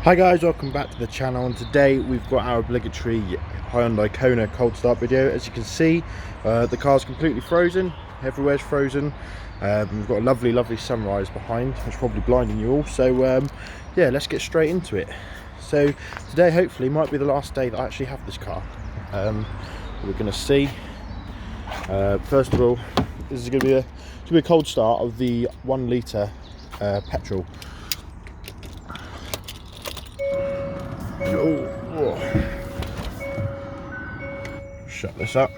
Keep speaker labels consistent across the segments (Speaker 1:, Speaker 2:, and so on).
Speaker 1: Hi guys, welcome back to the channel, and today we've got our obligatory Hyundai Kona cold start video. As you can see, the car's completely frozen, everywhere's frozen. We've got a lovely sunrise behind, which is probably blinding you all, so yeah, let's get straight into it. So today hopefully might be the last day that I actually have this car. We're going to see. First of all, this is going to be a cold start of the 1 litre petrol. Shut this up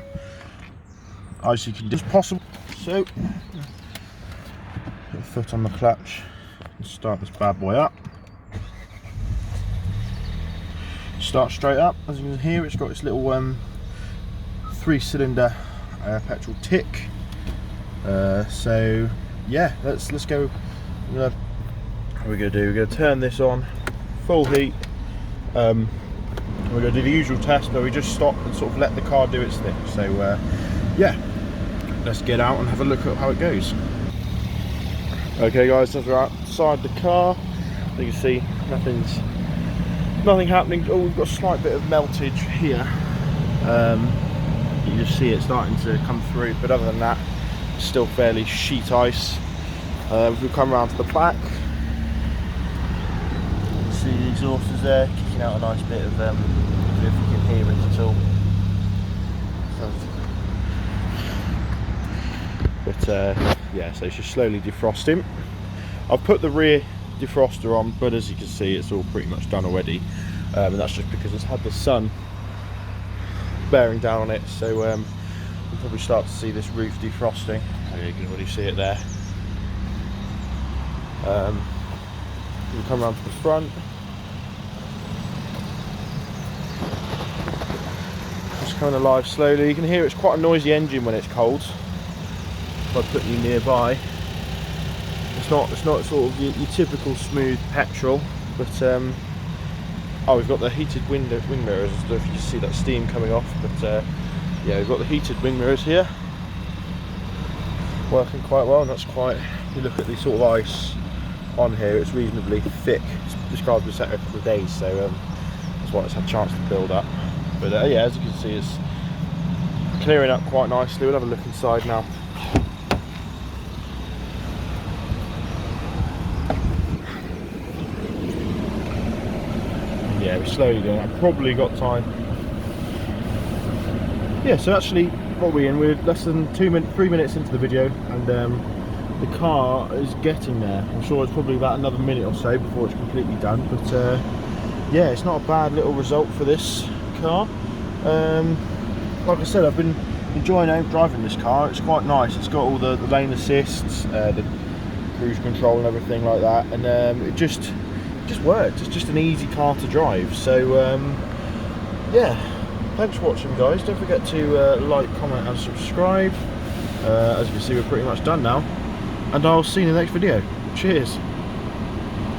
Speaker 1: as you can do as possible. So put the foot on the clutch and start this bad boy up. Start straight up. As you can hear, it's got this little 3-cylinder petrol tick. So yeah, let's go. What we're gonna do, we're gonna turn this on full heat. We're going to do the usual test where we just stop and sort of let the car do its thing. So yeah, let's get out and have a look at how it goes. Okay guys, as we're outside the car, you can see nothing happening. Oh, we've got a slight bit of meltage here. You just see it starting to come through, but other than that, it's still fairly sheet ice. If we come around to the back, see the exhaust is there, kicking out a nice bit of, if you can hear it at all. But yeah, so it's just slowly defrosting. I've put the rear defroster on, but as you can see, it's all pretty much done already, and that's just because it's had the sun bearing down on it. So we'll probably start to see this roof defrosting. Okay, you can already see it there. We'll come around to the front. Just coming alive slowly. You can hear it's quite a noisy engine when it's cold. By putting you nearby, it's not sort of your typical smooth petrol, but oh, we've got the heated wing mirrors. I don't know if you can see that steam coming off, but yeah, we've got the heated wing mirrors here, working quite well. And that's quite. If you look at the sort of ice on here, it's reasonably thick. This car's been set a couple of days, so that's why it's had a chance to build up. But yeah, as you can see, it's clearing up quite nicely. We'll have a look inside now. Yeah, we're slowly doing it. I've probably got time. Yeah, so actually, what are we in? We're less than 3 minutes into the video, and the car is getting there. I'm sure it's probably about another minute or so before it's completely done, but yeah, it's not a bad little result for this car. Like I said, I've been enjoying driving this car. It's quite nice. It's got all the lane assists, the cruise control and everything like that, and it just works. It's just an easy car to drive. So yeah, thanks for watching guys. Don't forget to like, comment and subscribe. As you can see, we're pretty much done now, and I'll see you in the next video. Cheers.